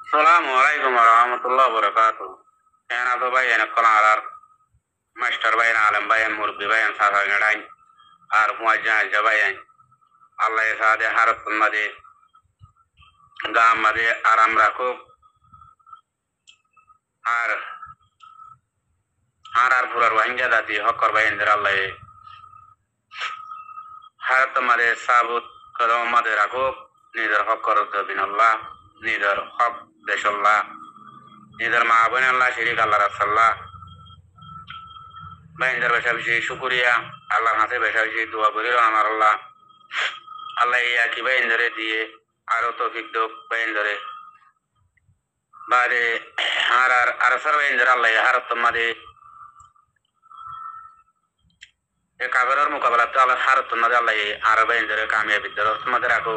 Assalamualaikum warahmatullahi wabarakatuh. Yana to bayan kolarar master bayan alam bayan murbi bayan sasa ngadain ar muajan jabayan Allah ya sade harap made gam made aram rako ar arar purar wanja dati hokor bayan der Allah harap made sabut kadam made rako nidar hokor bin Allah nidar hok desallah nidar maabun Allah syirik Allah rasulullah Baindar basa bisi syukuria Allah ngasih basa bisi dua beri amar Allah ya ki baindare diye aro tofik dok baindare bade harar arasar baindare Allah ya harap temade e kabarar mukabala to Allah harap temade Allah ya ara baindare kamya bidaro temade rako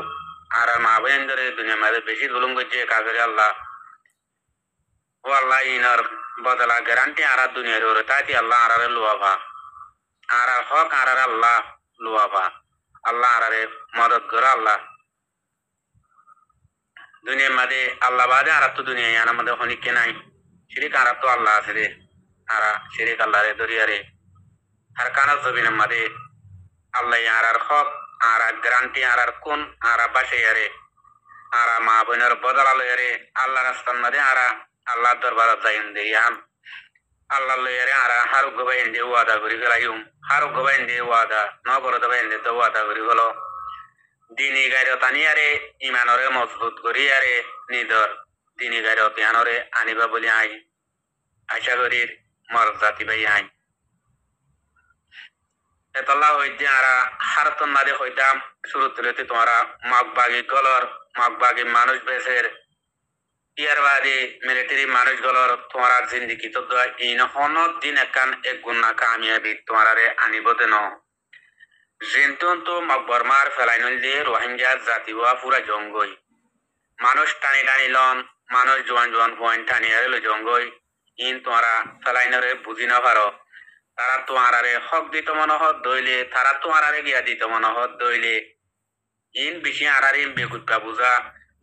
ara ma baindare dunia made besi dulung gojje kabare Allah wallahi inar badala garanti ara dunia ro tati Allah ara luwa ara hok ara Allah luwa Allah ara madad gara Allah dunia made Allah bade ara tu dunia yana made honi kenai shirik ara to Allah sede ara shirik Allah re doriyare har kana zobina made Allah ya ara hok ara garanti ara kun ara bashe yare ara ma bonar badala yare Allah rastan made ara Allah darbar zainde yam Allah lo yare ara haru gobainde wada guri galayum haru gobainde wada no goro gobainde to wada guri golo dini gairo taniyare imanore mজবুত guri yare nidor dini gairo tianore aniba boli ai aisha gorir mor zati bai ai etalla hoide ara harton nade hoidam shuru tulete tomara magbagi golor magbagi manush beser ইয়ারবাদে military মানুষগুলোর তোমার জিন্দিগি তো in হনো দিন একান এক গুণা কামিয়াবি তোমারে আনিব দেন জিন্তুন তো মকবরমার ফেলাইনল দিয়ে রোহিঙ্গা জাতি হওয়া পুরা জঙ্গই মানুষ টানি টানি লন মানুষ জোয়ান জোয়ান পয়েন্ট টানি আরে লো জঙ্গই ইন তোমারা ফেলাইনরে বুঝি না পারো তারা তোমারে হক দিত মনোহর দইলে তারা তোমারে গিয়া দিত মনোহর দইলে ইন বেশি আরারে বেগুত বুঝা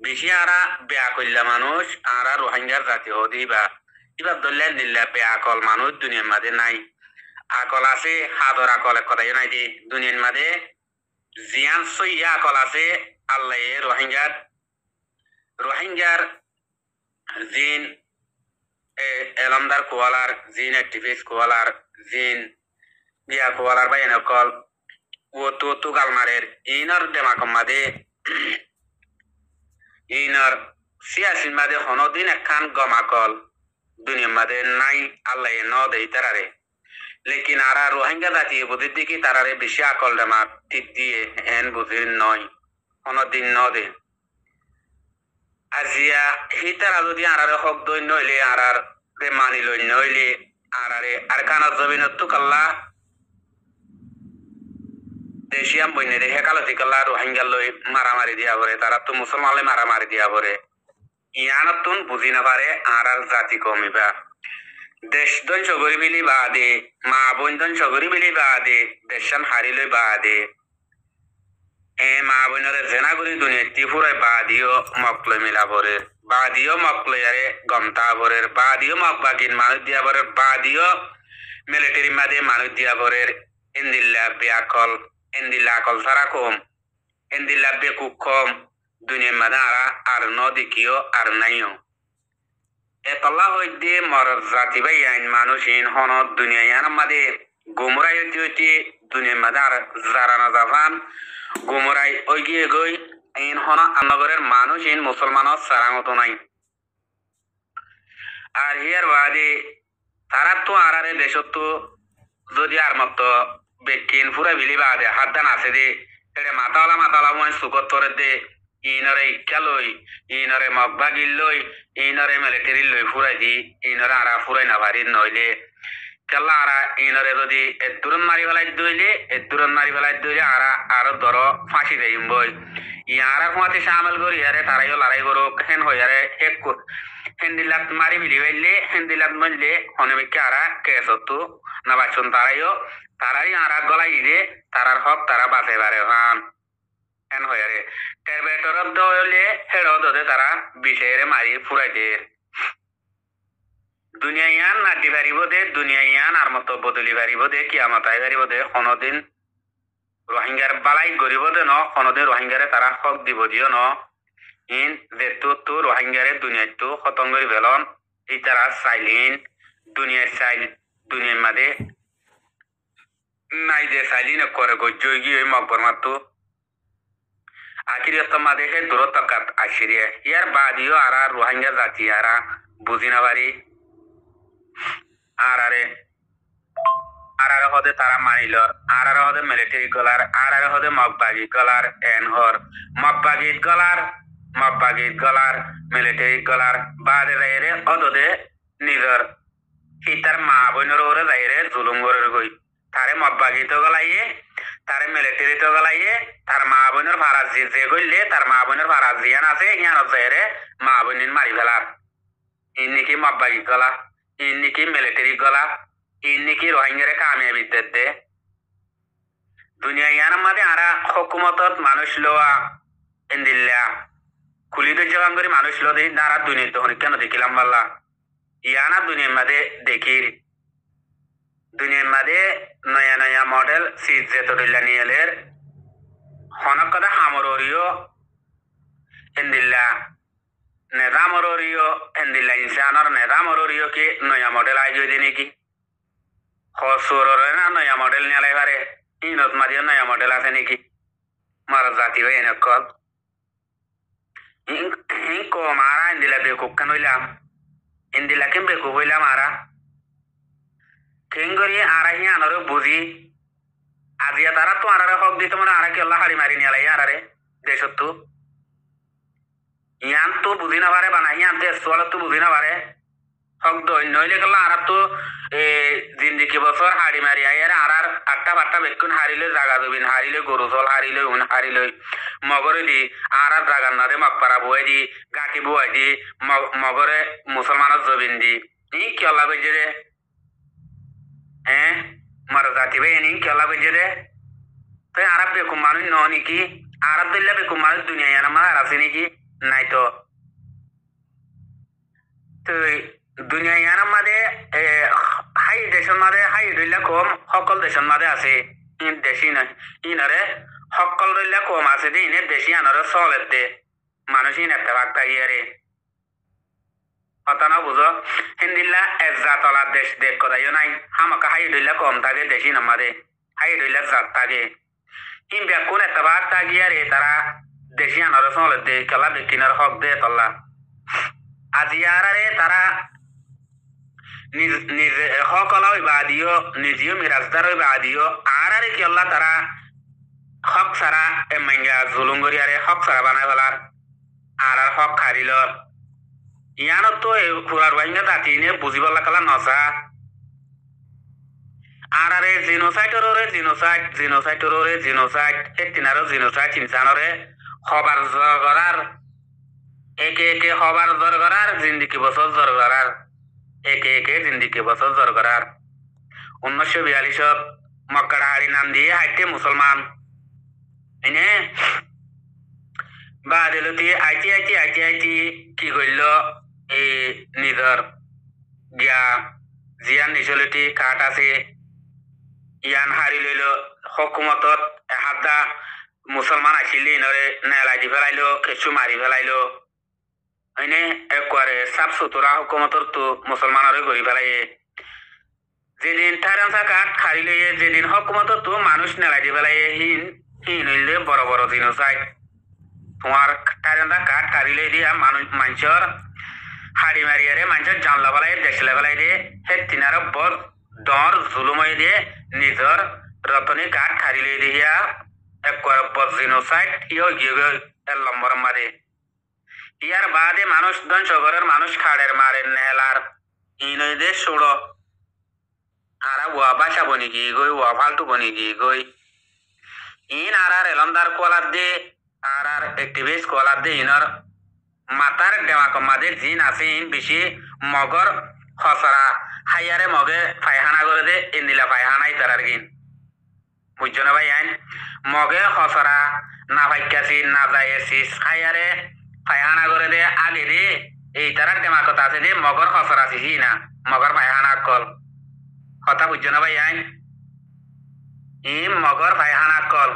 বেশি আরা বেয়া করলে মানুষ আরা রোহিঙ্গার জাতি হদি বা এবার ধরলেন দিল্লা বেয়া আকল মানুষ দুনিয়ার মাঝে নাই আকল আছে হাদর আকল এক কথাই নাই যে দুনিয়ার মাঝে জিয়ান সইয়া আকল আছে আল্লাহ রোহিঙ্গার জিন এলমদার কোয়ালার জিন অ্যাক্টিভিস্ট কোয়ালার জিন বিয়া কোয়ালার বা এনেকল ও তো গালমারের ইনার দেমাকম মাঝে ইনার সিয়াসিন মাদে হনদিন একখান গমাকল দুনিয়া মাদে নাই আল্লাহ ন দেই তারারে লেকিন আরা রোহিঙ্গা জাতি বুঝির দিকে তারারে বেশি আকল দেমাক ঠিক দিয়ে হেন বুঝির নয় হনদিন ন দে আজিয়া হিতারা যদি আরারে হক দই নইলে আরার রে মানি লই নইলে আরারে আর কানা জমিনত তুকাল্লা দেশিয়াম বইনে রে হেকালতি কাল্লা রোহিঙ্গা লই মারামারি দিয়া পরে তারা তো মুসলমানলে মারামারি দিয়া পরে ইয়ানতুন বুঝি না পারে আর জাতি কমিবা দেশ ধ্বংস করি বিলি বাদে মা বোন ধ্বংস করি বিলি বাদে দেশান হারিলে বাদে এ মা বোনের জেনা করি দুনিয়া ত্রিপুরায় বাদিও মকলে মিলা পরে বাদিও মকলে আরে গমতা পরে বাদিও মক বাগিন মানুষ দিয়া পরে বাদিও মিলিটারি মাদে মানুষ দিয়া পরে ইন্দিল্লা বেআকল ইন্দিল্লা আকল সারা কম ইন্দিল্লা বেকুক কম দুনিয়ার মাদে আর ন দেখিও আর নাইও এতলা হইতে মর জাতি বাই আইন মানুষ ইন হন দুনিয়ার মাদে গুমরাই হইতে হইতে দুনিয়ার মাদে আর যারা না জাফান গুমরাই ওই গিয়ে গই ইন হন আনগরের মানুষ ইন মুসলমানের সারাঙত নাই আর হিয়ার বাদে তারা তো আরারে দেশত তো যদি আর মত বেকিন পুরা বিলি বাদে হাত দান আছে দে এড়ে মাতাওয়ালা মই সুকত করে দে ইনরে ইচ্ছা লই ইনরে মগবাগিল লই ইনরে মিলিটারি লই ফুরাই দি ইনরে আরা ফুরাই না পারি নইলে কেলা আরা ইনরে যদি এদুরন মারি ফেলাই দইলে আরা আরো ধর ফাঁসি দেইম বই ইয়ারা কুমাতে সামিল করি আরে তারাইও লড়াই করো হেন হই আরে হেন্দিলাত মারি মিলি বাইলে হেন্দিলাত মইলে হনমিকে আরা কেসতো না বাচন তারাই আরা গলাই দে তারার হক তারা বাঁচে পারে ভান এন হয়ারে টেরবেটর দলে হেড় দদে তারা বিষের মারি ফুরাইদের দুনিয়ায়ান নাটি পারিব দে দুনিয়ায়ান আর মতো বদলি পারিব দে কিয়ামতাই পারিব দে কোনদিন রোহিঙ্গার বালাই গরিব দে ন কোনদিন রোহিঙ্গারে তারা হক দিব দিও ন ইন যেহেতু তো রোহিঙ্গারে দুনিয়াতো খতম করি ফেলন এই তারা চাইলিন দুনিয়ার চাইল দুনিয়ার মাঝে নাই যে চাইলিন করে গজ্জই গিয়ে মকবর মাতো আখির মাঝে হে দূরত্ব কাত আসিরিয়ে ইয়ার বাদিও আর রোহিঙ্গা জাতি আর বুঝি না পারি আরে হদে তারা মানিল হদে মিলিটারি গলার হদে মগবাগি গলার এনহর মগবাগি গলার মিলিটারি গলার বাদে যাইরে অদদে নিজর হিতার মা বোনের ওরে যাইরে জুলুম করে গই তারে মগবাগি তো গলাইয়ে তারে মিলিটারি তো গলাইয়ে তার মা বোনের ভাড়া যে গইলে তার মা বোনের ভাড়া জিয়ান আছে হিয়ানত যাইরে মা বোনিন মারি ফেলার ইন নাকি মগবাগি গলা ইন নাকি মিলিটারি গলা ইন্নিকি রোহিঙ্গারে কামিয়াবি দে দুনিয়া ইয়ার মাঝে আরা হকুমতত মানুষ লোয়া ইন্দিল্লা খুলিতে জবান করে মানুষ লো দেই নারা দুনিয়া তো কেন দেখিলাম বললা ইয়ানা দুনিয়ার মাঝে দেখি দুনিয়ার মাঝে নয়া নয়া মডেল সিজে তরিল্লা নিয়েলের হনক কথা হামরিও ইন্দিল্লা নেদামরিও ইন্দিল্লা ইনসানর নেদামরিও কি নয়া মডেল আইজো দিনে কি হসুররে না নয়া মডেল নিয়ে পারে ইনত মারিও নয়া মডেল আছে নাকি মারা জাতি হয়ে এনে কল মারা ইন্দিলা বেকুব কেন হইলাম ইন্দিলা কেন বেকুব হইলাম আরা কেন করি আরা হি আনারও বুঝি আজিয়া তারা তো আনারে হক দিত মানে আরা কি আল্লাহ হাড়ি মারি নিয়ে লাই আরারে দেশত তো ইয়ান তো বুঝি না পারে বানা ইয়ান দেশ তো বুঝি না পারে হক নইলে গেল আর তো জিন্দিকি বছর হাড়ি মারি আইয়ার আর আটটা বাট্টা বেকুন হারিলে জাগা জবিন হারিলে গরু চল হারিলে উন হারিলে মগরে দি আর জাগার নারে মগপাড়া বুয়াই দি গাঁটি বুয়াই দি মগরে মুসলমানের জবিন দি ই কেলা বেজে রে হ্যাঁ মার জাতি ভাই নি কেলা বেজে রে তো আর বেকুম মানুষ ন নাকি আর দিল্লা বেকুম মানুষ দুনিয়া আমার আছে নাকি নাই তো দুনিয়া ইয়ার মাঝে হাই দেশের মাঝে হাই রইলা কম সকল দেশের মাঝে আছে ইন দেশি নয় ইনারে সকল রইলা কম আছে দে ইনে দেশি আনারে চলে দে মানুষ ইন একটা ভাগ থাকিয়ারে কথা না বুঝো হিন্দিল্লা এজাতলা দেশ দেখ কথাইও নাই হামাকা হাই রইলা কম থাকে দেশি নামাদে হাই রইলা জাত থাকে ইন কোন একটা ভাগ থাকিয়ারে তারা দেশি আনারে চলে দে খেলা বেকিনার হক দে তল্লা আজিয়ারে তারা নিজ হকলা হইবা দিও নিজেও মিরাজদার হইবা দিও আরে কি আল্লাহ তারা হক সারা মাইঙ্গা জুলুম করি আরে হক সারা বানাই ফেলার আর হক খারিল ইয়ানত তো পুরার বাইঙ্গা জাতি নে বুঝিব লাগালা নসা আরে জিনোসাইড এতিনারও জিনোসাইড ইনসানরে হবার জর করার একে হবার জর করার জিন্দিগি বছর জর করার একে জিন্দিগি বছর জর করার 1942 মক্কার হাড়ি নাম দিয়ে হাইতে মুসলমান এনে বাদিলতি আইটি কি করল এই নিজর গিয়া জিয়ান নিচলতি কাঠ আছে ইয়ান হারি লইল হকুমতত এহাদা মুসলমান আসিলি নরে নেলাই দি ফেলাইলো কিছু মারি ফেলাইলো এনে একবারে সাফ সুতরা হুকুমতর তো মুসলমানরে গড়ি ফেলাইয়ে যেদিন ঠারামসা কাঠ খারি লইয়ে যেদিন হুকুমতর তো মানুষ নেলাই দি ফেলাইয়ে হিন হইলে বড় বড় জিনিস চাই তোমার ঠারামসা কাঠ খারি লই দিয়া মানুষের হাড়ি মারিয়ারে মানুষের জানলা ফেলাই দেখলে ফেলাই দিয়ে হে তিনার বর দর জুলুমই দিয়ে নিজর রতনী কাঠ খারি লই দিয়া একবার বর জিনিস চাই হিও গিয়ে এর লম্বর মারে ইয়ার বাদে মানুষ ধ্বংসগরের মানুষ খাড়ের মারে নেলার ইনদে সুড়ো আর ওয়া বাসা বনি গিয়ে গই ওয়া ফালতু বনি গিয়ে গই in R এলমদার Kolar they R activist কোলার দে ইনর মাতার দেমাক মাঝে জিন আছে ইন বেশি মগর খসরা হাইয়ারে মগে ফাইহানা করে দে ইন্দিলা ফাইহানাই তারার গিন বুঝছো না ভাই আইন মগে খসরা না ভাইকাছি না যাইছি খাইয়ারে ফাইহানা করে দে আগে দে এই তারা টেমা কথা আছে দে মগর হসর আছিস না মগর ফাইহানা কল কথা বুঝছো না ভাই আইন ই মগর ফাইহানা কল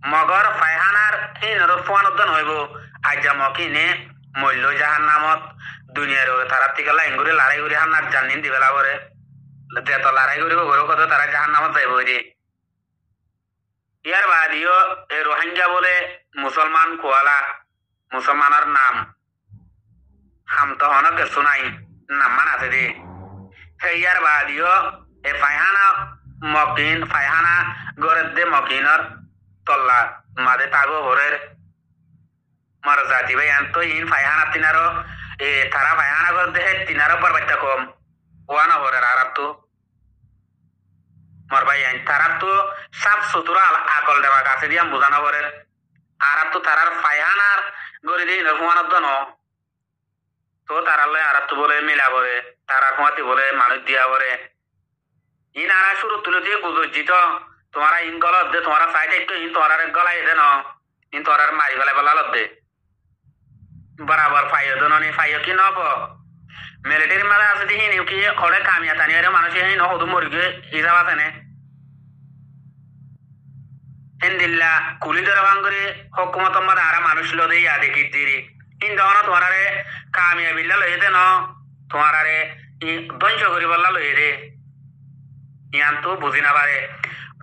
মগর ফাইহানার হিনর ফুয়ানুদ্দান হইব আজ্জা মকিনে মল্য জাহান নামত দুনিয়ার তারা থেকে লাইন করে লড়াই করে হান্নার জানিন দিবেলা করে যেত লড়াই করিব ঘরে কত তারা জাহান নামত যাইব রে ইয়ার বাদিও এই রোহিঙ্গা বলে মুসলমান কোয়ালা মুসলমানের নাম হাম তো হনকে শুনাই নাম মান আছে দে ইয়ার বাদিও এ ফাইহানা মকিন ফাইহানা গড়ের দে মকিনর তল্লা মাদে তাগো ভরের মার জাতি ভাই আনতো ইন ফাইহানা তিনারো এ তারা ফাইহানা গড় দেহে তিনারো পর বাচ্চা কম ওয়ানা ভরের আরাব তো মার ভাই আইন তারা তো সাপ সুতুরা আকল দেওয়া কাছে দিয়া বোঝানো ভরের আরাব তো তারার ফাইহানার গড়ি দিয়ে নফুয়ানোর দন তো তারালে আরাব তো বলে মিলা বলে তারা কুয়াতি বলে মানুষ দিয়া বলে ইন আরা শুরু তুলে দিয়ে গুজর্জিত তোমারা ইন গলত দে তোমারা সাইডে একটু ইন তোরার গলাই দে ন ইন তোরার মারি ফেলে বলালত দে বরাবর ফাইও দননি ফাইও কি নব মিলিটারি মালে আছে দি হিনি কি খড়ে কামিয়া তানি আরে মানুষ হিন হদু মরগে হিসাব আছে নে হিন্দিল্লা কুলি ধরে ভাঙ্গরে হকুমত মাদ আরা মানুষ লো দে ইয়া দেখি দিরি ইন দহন তোমারে কামিয়া বিল্লা লই দে ন তোমারে ই দঞ্চ করি বললা লই দে ইয়ান তো বুঝি না পারে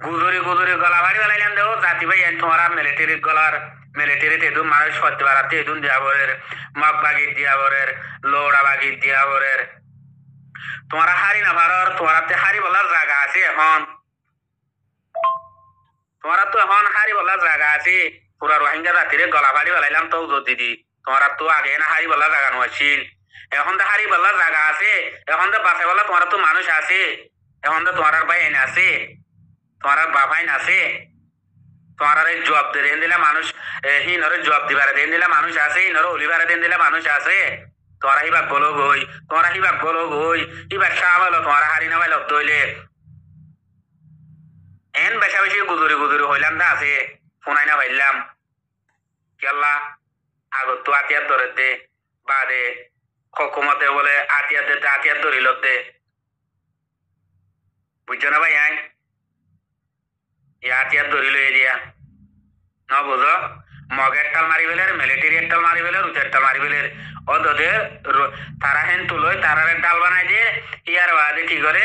গুজরি গুজরি গলা বাড়ি বেলাইলাম দেও জাতি ভাই তোমারা মিলিটারি গলার মিলিটারি তেদু মানুষ করতে পারাতে এদুন দিয়া বরের মগ বাগি দিয়া বরের লোড়া বাগি দিয়া বরের তোমারা হারি না পারর তোমারাতে হারি বলার জায়গা আছে এখন তোমারা তো এখন হারি বলার জায়গা আছে পুরা রোহিঙ্গা জাতিরে গলা বাড়ি বেলাইলাম তো দিদি তোমারা তো আগে না হারি বলার জায়গা নছিল এখন তো হারি বলার জায়গা আছে এখন তো বাসে বলা তোমারা তো মানুষ আছে এখন তো তোমার ভাই এনে আছে তোমার বাবাই আছে তোমার জবাব দেন দিলে মানুষ হিনরে জবাব দিবারে দেন দিলে মানুষ আছে হিনরে অলিবারে দেন দিলে মানুষ আছে তোরা হিবাক বলো গই তোরা হিবাক বলো গই হিবাক সামালো তোমার হারি না পাইল তৈলে এন বেশা বেশি গুদুরি গুদুরি হইলাম না আছে ফোনাই না পাইলাম কেল্লা আগত তো আতিয়ার ধরে দে বাদে হকুমতে বলে আতিয়ার দে আতিয়ার ধরিল দে বুঝছো না ভাই আই ইয়াতিয়ার ধরিল এরিয়া ন বুঝো মগ একটাল মারি ফেলের মিলিটারি একটাল মারি ফেলের উচ্চ একটাল মারি ফেলের ওদের তারা হেন তুলোয় তারার ডাল বানাই দিয়ে ইয়ার বাদে কি করে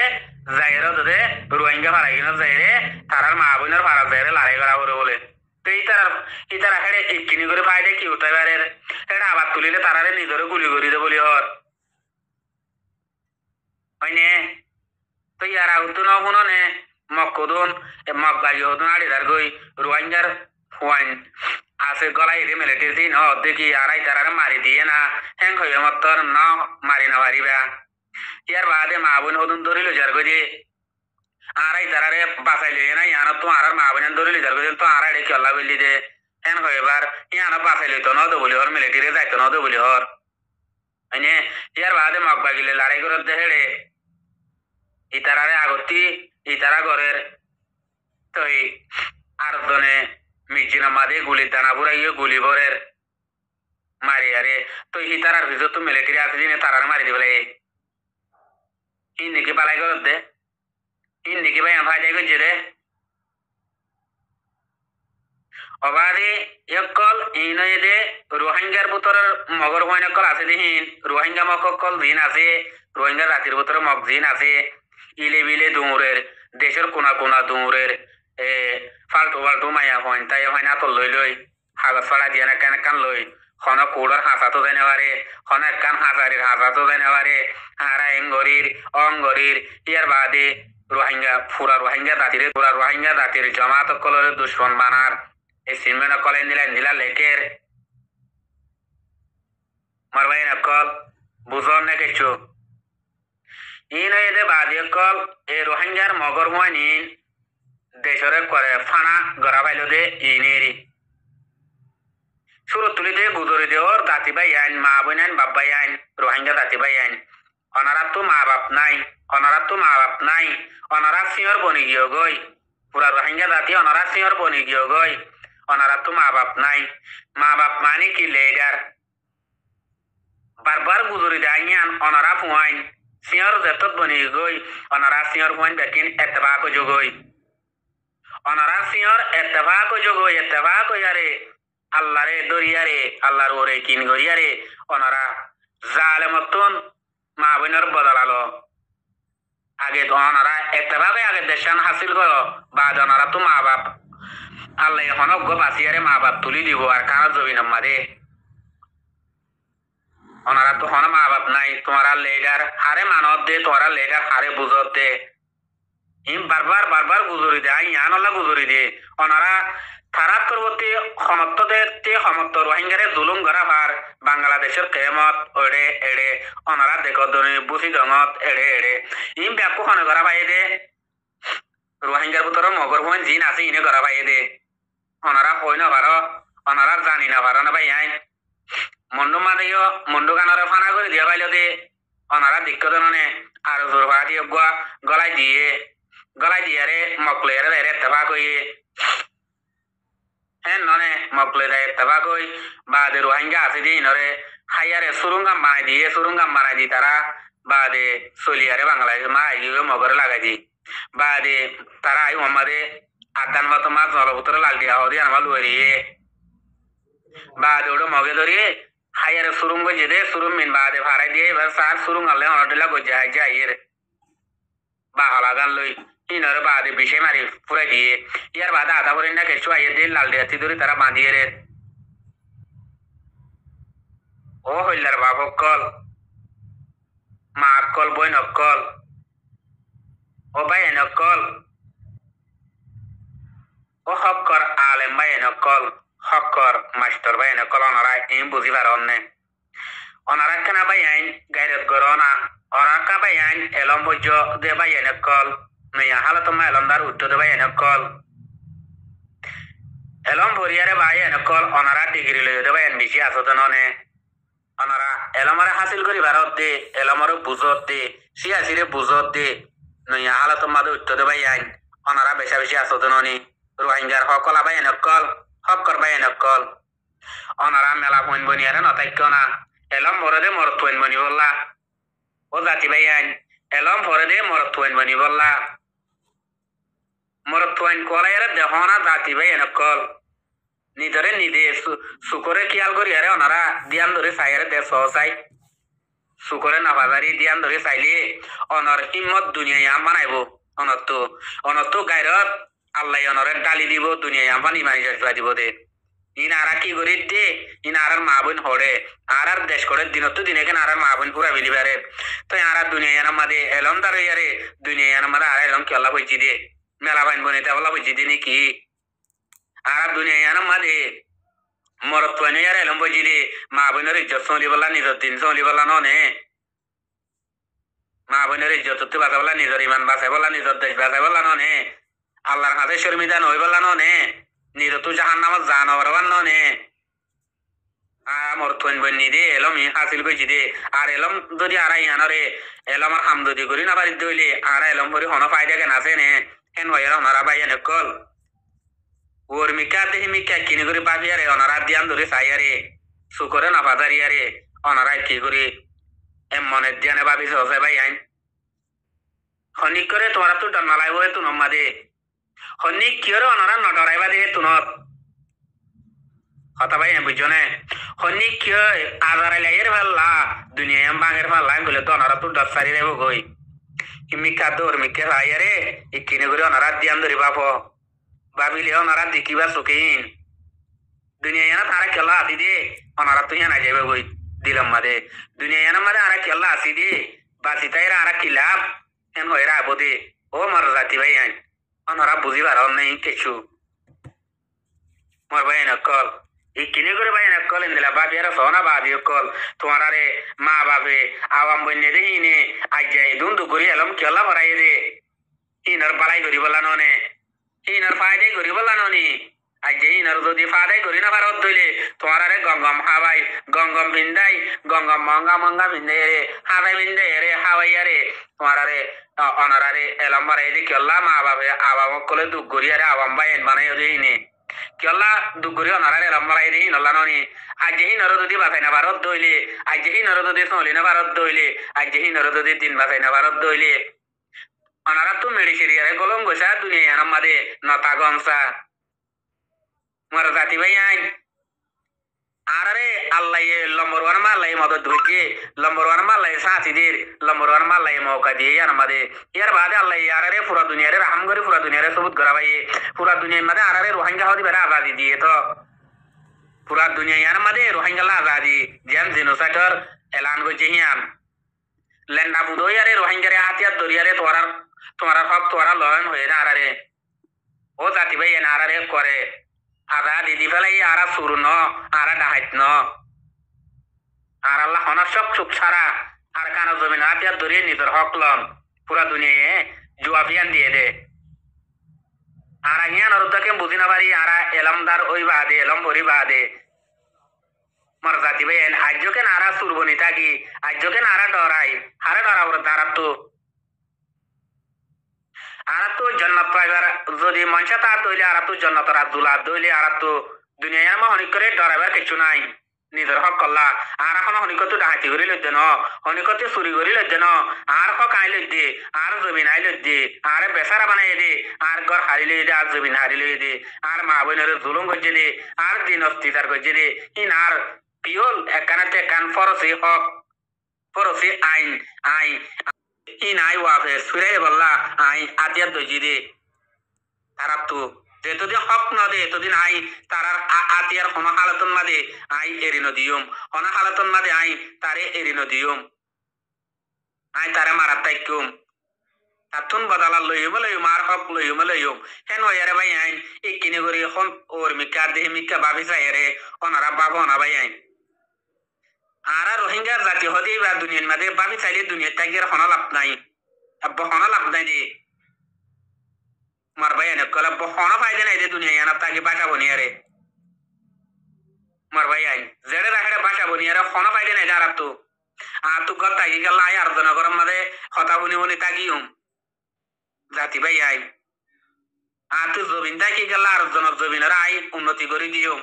যাইরে ওদের রোহিঙ্গা ফারাই কিনা যাইরে তারার মা বোনের ফারা যাইরে লড়াই করা করে বলে তো এই তারা হেড়ে কিনি করে ফাইডে কি উঠাই পারে এটা আবার তুলিলে তারারে নিজরে গুলি করি দে বলি হর হয়নে তো ইয়ার আউত ন শুনো নে মক্কদুন মগ বাগি হদুন আড়িদার গই রোহিঙ্গার ওয়াইন আছে গলাই রে মিলিটারি দিন দেখি আড়াই তারারে মারি দিয়ে না হ্যাং হইবে মতর ন মারি না পারিবা ইয়ার বাদে মা বোন হদুন ধরিল যার গজি আড়াই তারারে বাঁচাই লিয়ে না ইয়ান তো আর মা বোন ধরিল যার গজি তো আড়াই খেলা বললি দে হ্যাং হইবার ইয়ান বাঁচাই লইতো ন দো বলি হর মিলিটারি যাইতো ন দো বলি হর হয়নে ইয়ার বাদে মগ বাগিলে লড়াই করে দেহেড়ে ইতারারে আগতি ইতারা ঘরের তো আর জনে মিজিনা মাদে গুলি দানা বুড়াইয়ে গুলি ভরের মারি আরে তো ইতারার ভিতর তো মিলিটারি আছে দিনে তারার মারি দিবলে ইন নাকি পালাই করে দে ইন নাকি ভাই ভাই যাই করছে রে অবাদে একল ইনয়ে দে রোহিঙ্গার ভিতরের মগর হইন কল আছে দিন রোহিঙ্গা মকল দিন আছে রোহিঙ্গা জাতির ভিতরে মগ দিন আছে ইলে বিলে দুমুরের দেশের কোনা কোনা দুমুরের ফাল্টু ফাল্টু মায়া হইন তাই হইন আতল লই লই হাগত ফাড়া দিয়ে না কেন কান লই খন কুড়ার হাঁচা তো জানে পারে খন এক কান হাজারির হাঁচা তো জানে পারে হারা এঙ্গরির অঙ্গরির ইয়ার বাদে রোহিঙ্গা পুরা রোহিঙ্গা জাতির জমাত কলের দুশ্মন বানার এই সিমেন্ট কলে নীলা লেকের মারবাই নকল বুঝন না কিছু ইন এদে বাদে কল এই রোহিঙ্গার মগর হুয়াইন ইন দেশরে করে ফানা গড়া পাইল দে ইনেরি শুরু তুলি দে গুদরি দে ওর দাতি ভাই আইন মা বোন আইন বাপ ভাই আইন রোহিঙ্গা দাতি ভাই আইন অনারাত তো মা বাপ নাই অনারা সিংহর বনি গিয়ে গই পুরা রোহিঙ্গা জাতি অনারা সিংহর বনি গিয়ে গই ওনারা তো মা বাপ নাই। মা বাপ মানে কি লেডার বারবার গুজরি দাইয়ান ওনারা ফুয়াইন সিয়র জেতত বনি গই ওনারা সিয়র ফুয়াইন বেকিন এতবাক যোগই ওনারা সিয়র এতবাক যোগই এতবাক ইয়ারে আল্লাহরে দরিয়ারে আল্লাহর ওরে কিন গরিয়ারে ওনারা জালেমতন মা বোনের বদলালো আগে তো ওনারা এতভাবে আগে দেশান হাসিল করো বাদ ওনারা তো মা বাপ আল্লাহ এখন বাঁচিয়ারে মা বাপ তুলি দিব আর কানা জবিন মারে ওনারা তো হন মা বাপ নাই তোমারা লেডার হারে মানত দে তোমারা লেডার হারে বুঝত দে ইম বারবার বারবার গুজরি দে আই ইয়ানলা গুজরি দে ওনারা থারাত পরবর্তী সমত্ত রোহিঙ্গারে জুলুম করা ভার বাংলাদেশের কেমত ওড়ে এড়ে ওনারা দেখনি বুঝি দঙত এড়ে এড়ে ইম ব্যাপক হনে করা ভাই দে রোহিঙ্গার ভিতরে মগর ভন জিন আছে ইনে করা ভাই দে ওনারা কই না পারো ওনারা জানি না পারো না ভাই আই মন্ডু মাদিও মন্ডু গানরে ফানা করে দিয়া পাইল দে ওনারা দিক্কত ননে আর জোর ভাড়া দিয়ে গলায় দিয়ে রে মকলের রে তেবা কইয়ে হ্যাঁ ননে মকলে দেয় তেবা কই বাদে রোহিঙ্গা আছে দি নরে হাইয়ারে সুরুঙ্গাম বানাই দি তারা বাদে চলিয়ারে বাংলাদেশ মা আইলিও মগরে লাগাই দি বাদে তারা আই মোহাম্মদে আদান মতো মাছ নলভূতরে লাল দিয়া হদি আনবা লুয়ারিয়ে বাদে ওটা মগে ধরিয়ে হাইয়ারে সুরুং গজে দে সুরুং মিন বাদে ভাড়াই দিয়ে এবার সার সুরুং আনলে হনটিলা গজে হাই যাইয়ের বা হলাগান লই ইনরে বাদে বিষে মারি পুরাই দিয়ে ইয়ার বাদে আধা করে না কেঁচু আইয়ে দিয়ে লাল দিয়ে ধরে তারা বাঁধিয়ে রে ও হইলার বাপ অক্কল মা অক্কল বই নক্কল ও ভাই নক্কল ও হক্কর আলেম ভাই নক্কল হক্কর মাস্টার ভাই নক্কল ওনারা ইম বুঝিবার অন্যে ওনারা কেনা ভাই আইন গাইরত গরনা ওনাকা ভাই আইন এলম বজ্য দে ভাই নক্কল নয়া হালত মা এলমদার উত্তর দে ভাই নক্কল এলম ভরিয়ারে ভাই নক্কল ওনারা ডিগ্রি লই দে ভাই বেশি আসত ননে ওনারা এলমরে হাসিল করি ভারত দে এলমরে বুঝত দে সিয়াসিরে বুঝত দে নয়া হালত মাদে উত্তর দে ভাই আইন ওনারা বেশা বেশি আসত ননি রোহিঙ্গার হকল ভাই নক্কল হক্কর ভাই নক্কল ওনারা মেলা পইন বনিয়ারে নতাক্য না এলম ভরে দে মরত পইন বনি বললা ও জাতি ভাই আইন এলম ভরে দে মরত পইন বনি বললা মরত পইন কলাইরে দেহনা জাতি ভাই নক্কল নিদরে নিদে সুকরে খেয়াল করি আরে ওনারা দিয়ান ধরে চাইরে দে সহসাই সুকরে নাফাজারি দিয়ান ধরে চাইলে অনর হিম্মত দুনিয়া বানাইব অনতো গাইরত আল্লাহ অনরে ডালি দিব দুনিয়া বানি মানি যাইবা দিব দে ইন আরা কি করি দে ইন আর মা বোন হড়ে আর দেশ করে দিনত দিনে কেন আর মা বোন পুরা বিলিবারে তো আর দুনিয়া মাদে এলম দারে আরে দুনিয়া মাদে আর এলম কেলা হইছি দে মেলা বাইন বনিতে বলা হইছি দে নাকি আর দুনিয়া মাদে মরত পয়নে আর এলম বইছি দে মা বোনের ইজ্জত চলি বলা নিজের দিন চলি বলা ননে মা বোনের ইজ্জত বাঁচা বলা নিজের ইমান বাঁচাই বলা নিজের দেশ বাঁচাই বলা ননে আল্লাহর হাতে শর্মিদা নই বলা ননে নিজে তো জাহান নামাজ জান হবার ননে মরত পয়ন বন্যি দে এলম হাসিল কইছি দে আর এলম যদি আর ইহানরে এলম আর হামদদি করি না বাড়িতে হইলে আর এলম ভরি হন ফায়দা কেন আছে নে হেন হয় ওনারা ভাই এনে কল ওর মিকা দেহি মিকা কিনি করে পাবি আরে ওনারা দিয়ান ধরে চাই আরে সুকরে না বাজারি আরে ওনারা কি করে মনের দিয়ানে ভাবি সহজে ভাই আইন হনিক করে তোমারা তো ডনালাই বলে তো নম্মা দে হনিক কি করে ওনারা নডরাইবা দে তুনত কথা ভাই বুঝছো নে হনিক কি হয় আজারে লাইয়ের ভাল্লা দুনিয়া বাঙের ভাল্লা বলে তো ওনারা তো দশ সারি দেবো গই মিকা দৌড় মিকে ভাই আরে ইকিনি করে ওনারা দিয়ান ধরে বাপো ভাবিলে ওনারা দেখিবা চকিন দুনিয়া তারা খেলা আসি দে ওনারা তো না যাবে বই দিলাম মাদে দুনিয়া মাদে আর খেলা আসি দে বাসি তাইরা আর খিলাপ হেন হয়ে রাবো দে ও মর জাতি ভাই আইন ওনারা বুঝিবার নেই কিছু মর ভাই নকল এই কিনে করে ভাই নকল দিলা বাপি আর সোনা বাবি কল তোমার আরে মা বাপে আওয়াম বন্যে দে ইনে আজ যাই দুন্দু করি এলম খেলা ভরাই দে ইনার বালাই করি বলা ননে ইনার ফায়দাই করি বলা ননি আজ যে ইনার যদি ফায়দাই করি না ভারত ধইলে তোমার আরে গঙ্গম হাওয়াই গঙ্গম ভিন্দাই গঙ্গম মঙ্গা ভিন্দাই রে হাওয়াই ভিন্দাই রে হাওয়াই আরে তোমার আরে অনারারে এলম বাড়াই দি কেল্লা মা বাপে আবাম কলে দুঃখ করি আরে আবাম বাই বানাই ওদের ইনে কি আল্লাহ দুগুরি অনারে রম্মারাই দেহি নল্লানি আজহি নরদদি বাসাই না ভারত দইলে আজহি নরদদি সলি না ভারত দইলে আজহি নরদদি দিন বাসাই না ভারত দইলে অনারা তো মেডিসিরিয়ারে গলম গোসা দুনিয়া আমাদে নতা গমসা মর জাতি ভাই আইন আরে আল্লাহ লম্বর ওয়ান মাল্লাই মদত ধুইছে লম্বর ওয়ান মাল্লাই সাথীদের লম্বর ওয়ান মাল্লাই মৌকা দিয়ে আর আমাদের ইয়ার বাদে আল্লাহ আরে পুরা দুনিয়ারে রাহাম করে পুরা দুনিয়ারে সবুত করা ভাই পুরা দুনিয়ার মধ্যে আরে রোহিঙ্গা হতে বেড়া আজাদি দিয়ে তো পুরা দুনিয়ার মধ্যে রোহিঙ্গা আজাদি যেন জিনোসাইটর এলান করছে হিয়াম লেন্ডা বুধই আরে রোহিঙ্গারে হাতিয়ার দরিয়ারে তোমার সব তোরা লয়ন হয়ে না আরে ও জাতি ভাই এনে আরে করে আরা দিদি ফেলাই আরা সুর ন আরা ডাহাইত ন আর আল্লাহ হনার সব চুপ ছাড়া আর কানা জমিন হাতিয়ার ধরিয়ে নিজের হক লন পুরা দুনিয়ায় জুয়াফিয়ান দিয়ে দে আর জ্ঞান অরুদ্দাকে বুঝি না পারি আরা এলমদার ওই বাদে এলম ভরি বাদে মর জাতি ভাই এন আজ্যকে নারা সুরবনি থাকি আজ্যকে নারা ডরাই হারে ডরা ওর দ্বারা তো আর তো জন্নত পাইবার যদি মনসা তার দইলে আর তো জন্নত রাজুলা দইলে আর তো দুনিয়ার মা হনিক করে ডরাইবার কিছু নাই নিজের হক কল্লা আর এখন হনিকত ডাহাতি করি লইতে ন হনিকত চুরি করি লইতে ন আর হক আই লই দে আর জমিন আই লই দে আর বেচারা বানাই দে আর ঘর হারি লই দে আর জমিন হারি লই দে আর মা বোনের জুলুম করছে দে আর দিন অস্তিচার করছে দে ইন আর পিওল একানাতে কান ফরসি হক ফরসি আইন আই ইন আই ওয়াফে সুরে বললা আই আতিয়ার দজি দে তারা তো যেতদিন হক ন দে এতদিন আই তারার আতিয়ার হন হালতন মাদে আই এরিনো দিয়ম হন হালতন মাদে আই তারে এরিনো দিয়ম আই তারে মারাত তাইকুম তাতুন বদালা লইম লইম আর হক লইম লইম হেন ওয়ারে ভাই আইন ইকিনি করি হন ওর মিকা দেহ মিকা ভাবি যায়রে অনারা বাবা না ভাই আইন আর রোহিঙ্গার জাতি হদি বা দুনিয়ার মাঝে ভাবি চাইলে দুনিয়ার তাগির হন লাভ নাই আব্বা হন লাভ নাই দে মারবাই এনে কলা হন ফাইদে নাই দে দুনিয়া আনা তাকে বাসা বনিয়ারে মারবাই আইন জেডে রাখে বাসা বনিয়ারে হন ফাইদে নাই আর তো আর তো ঘর তাগি গেল আই আর জনগর মাঝে হতা বনি বনি তাগিম জাতি ভাই আইন আর তো জমিন তাকি গেল আর জমিনের আই উন্নতি করে দিও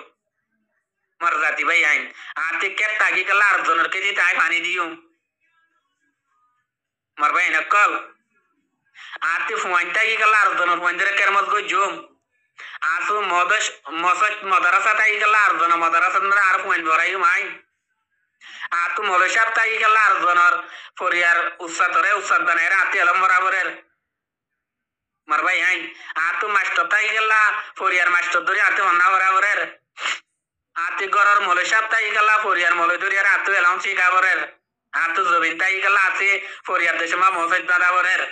মার জাতি ভাই আইন আর তো কেট তাকি গেল আর জনের কেজি তাই পানি দিও মারবাই এনে কল আতে ফুয়াইনটা কি গেল আর জন ফুয়াইনদের কেরমত গই জুম আসু মদস মসত মাদ্রাসা তাই গেল আর জন মাদ্রাসা না আর ফুয়াইন বরাই মাই আতু মলসাব তাই গেল আর জনর ফরিয়ার উস্তাদ বানায় আতে এলম বরাবরের মারবাই আইন আতু মাস্টার তাই গেল ফরিয়ার মাস্টার ধরে আতে অন্না বরাবরের আতে গরর মলসাব তাই গেল ফরিয়ার মলে ধরে আতু এলম শিকাবরের আতু জবিন তাই গেল আছে ফরিয়ার দেশে মা মসজিদ বানাবরের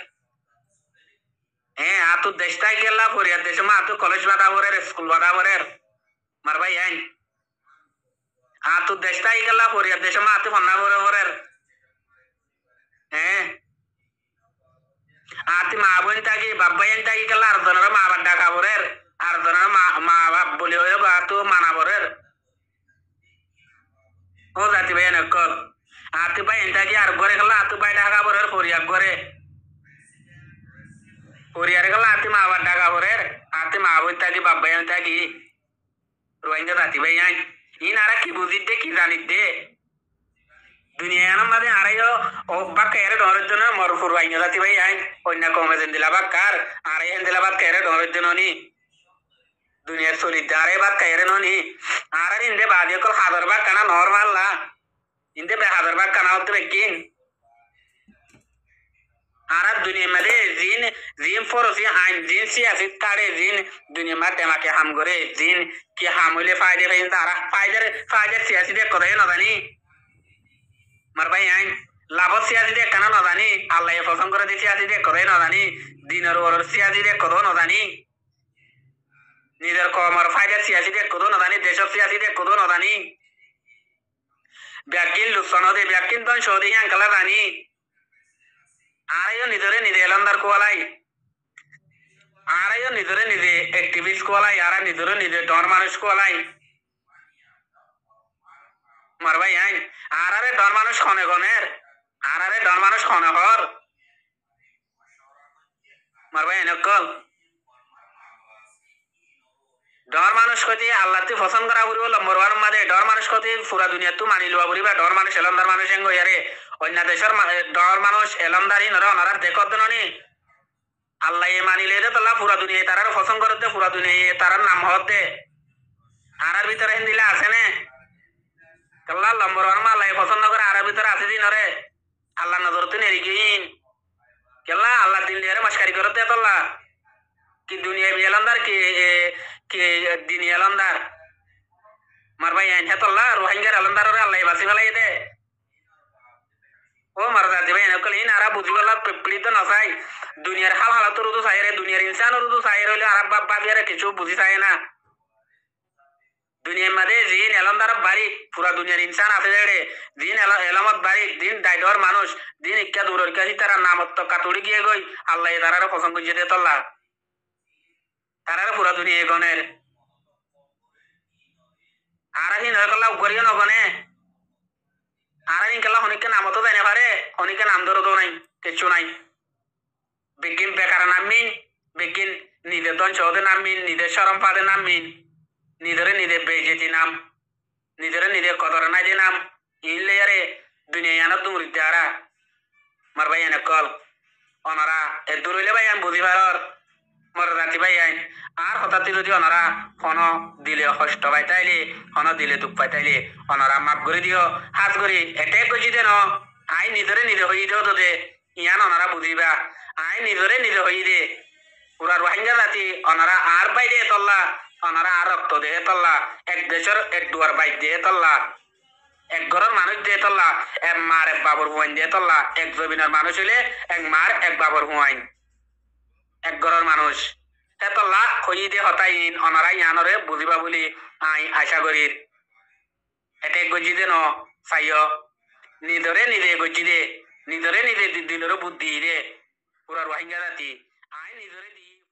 হ্যাঁ আতু দেশটাই গেলা ফরিয়ার দেশে মা আতু কলেজ বানাবরের স্কুল বানাবরের মারবাই আইন আতু দেশটাই গেলা ফরিয়ার দেশে মা আতু ফন্না বরাবরের হ্যাঁ আতি মা বোন তাকি বাব্বাইন তাকি গেলা আর জনের মা বাবা ডাকাবরের আর জনের মা বাপ বলি হয়ে বা আতু মানাবরের ও জাতি ভাই এনে কল আতু ভাই তাকি আর ঘরে গেলা আতু ভাই ডাকাবরের ফরিয়ার ঘরে ফরিয়ার গেলা আতি মা বাবা ডাকাবরের আতি মা বোন তাকি বাব্বাইন তাকি রোহিঙ্গা জাতি ভাই আইন ইন আরা কি বুঝিত দে কি জানিত দে দুনিয়ার মাঝে আড়াইও ও বাক্কা এর ডরের জন্য মরফুর রোহিঙ্গা জাতি ভাই আইন অন্য কমে যেন দিলা বাক্কার আড়াই হেন দিলা বাক্কা এর ডরের জন্য নি দুনিয়ার চলিতে আড়াই বাক্কা এর ননি আর ইন্দে বাদে কল হাজার বাক্কা না নরমাল না ইন্দে হাজার বাক্কা না হতে বেকিন আর দুনিয়ার মাঝে জিন জিন ফরসি আইন জিন সিয়াসি কাড়ে জিন দুনিয়ার মাঝে আমাকে হাম করে জিন কি হাম হইলে ফায়দে পাইন তারা ফায়দার সিয়াসি দেখ কথাই না জানি মারবাই আইন লাভত সিয়াসি দেখ কেন না জানি আল্লাহ পছন্দ করে দিয়ে সিয়াসি দেখ কথাই না জানি দিনের ওর সিয়াসি দেখ কথাও না জানি নিজের কমর ফায়দার সিয়াসি দেখ কথাও না জানি দেশের সিয়াসি দেখ কথাও না জানি ব্যাকিন লুসন দে ব্যাকিন তন সৌদি আঙ্কালা জানি আড়াইও নিজরে নিজে এলান্দার কোয়ালাই আড়াইও নিজরে নিজে অ্যাক্টিভিস্ট কোয়ালাই আর নিজরে নিজে ডর মানুষ কোয়ালাই মারবাই আইন আর আরে ডর মানুষ খনে গনের আর আরে ডর মানুষ খনে হর মারবাই আইন কল ডর মানুষ কতি আল্লাহ তুই পছন্দ করা ফুরিব নম্বর ওয়ান মাদে ডর মানুষ কতি পুরা দুনিয়া তু মানি লওয়া ফুরিবা ডর মানুষ এলন্দার মানুষ এঙ্গ ইয়ারে অন্য দেশের ডর মানুষ এলন্দারি নর অনারার দেখত ননি আল্লাহ এ মানিলে দে তোলা পুরা দুনিয়া তারার পছন্দ করতে পুরা দুনিয়া তারার নাম হতে আরার ভিতরে হিন্দিলা আছে নে কাল্লা নম্বর ওয়ান মা আল্লাহ পছন্দ করে আরার ভিতরে আছে দিন রে আল্লাহ নজর তুই নেরিকিন কেল্লা আল্লাহ দিন লিয়ারে মাসকারি করতে তোলা কি দুনিয়া বিয়ালান্দার কি দিন এলান্দার মার ভাই আইন হেতল্লা রোহিঙ্গার এলান্দার আল্লাহ বাসি ফেলাই দে ও মার জাতি ভাই এনকল ইন আরা বুঝি গলা পীড়িত নসাই দুনিয়ার হাল হালাত রুদু চাই রে দুনিয়ার ইনসান রুদু চাই রইলে আরব বাপ বাবিয়ারে কিছু বুঝি চাই না দুনিয়ার মাঝে জিন এলান্দার বাড়ি পুরা দুনিয়ার ইনসান আছে রে দিন এলামত বাড়ি দিন দায়ডর মানুষ দিন ইক্কা দূরের কাছে তারা নামত কাতুড়ি গিয়ে গই আল্লাহ তারারে পছন্দ করে দে তল্লা তারারে পুরা দুনিয়া গনের আর হিন হকলা করিও নগনে আর হিন কেলা হনিকে নামতো দেয় না পারে হনিকে নাম ধরো তো নাই কিছু নাই বিজ্ঞান বেকার নামিন বিজ্ঞান নিদের দন চৌধে নামিন নিদের সরম পাদে নামিন নিদরে নিদে বেজেতি নাম নিদরে নিদে কদর নাই দে নাম ইনলে আরে দুনিয়া ইয়ানত দুমুরি দেহারা মার ভাই এনে কল অনারা এ দূরইলে ভাই আমি বুঝি পারর মর রাতি ভাই আইন আর হঠাৎ যদি অনারা হন দিলে কষ্ট পাইতাইলে হন দিলে দুঃখ পাইতাইলে অনারা মাফ করে দিও হাত করি এটাই কইছি দেন আই নিজরে নিজে হই দিও তো দে ইয়ান অনারা বুঝিবা আই নিজরে নিজে হই দে পুরা রোহিঙ্গা জাতি অনারা আর বাইরে তল্লা অনারা আর রক্ত দেহে তল্লা এক দেশের এক দুয়ার বাইক দিয়ে তল্লা এক ঘরের মানুষ দিয়ে তল্লা এক মার এক বাবর হুয়াইন দিয়ে তল্লা এক জমিনের মানুষ হইলে এক মার এক বাবর হুয়াইন এক ঘরের মানুষ এতলা খই দিয়ে হতাইন অনারা ইয়ানরে বুঝিবা বলি আই আশা করি এতে গজি দে ন চাইও নিদরে নিদে গজি দে নিদরে নিদে দিলরে বুদ্ধি দে পুরা রোহিঙ্গা জাতি আই নিজরে দি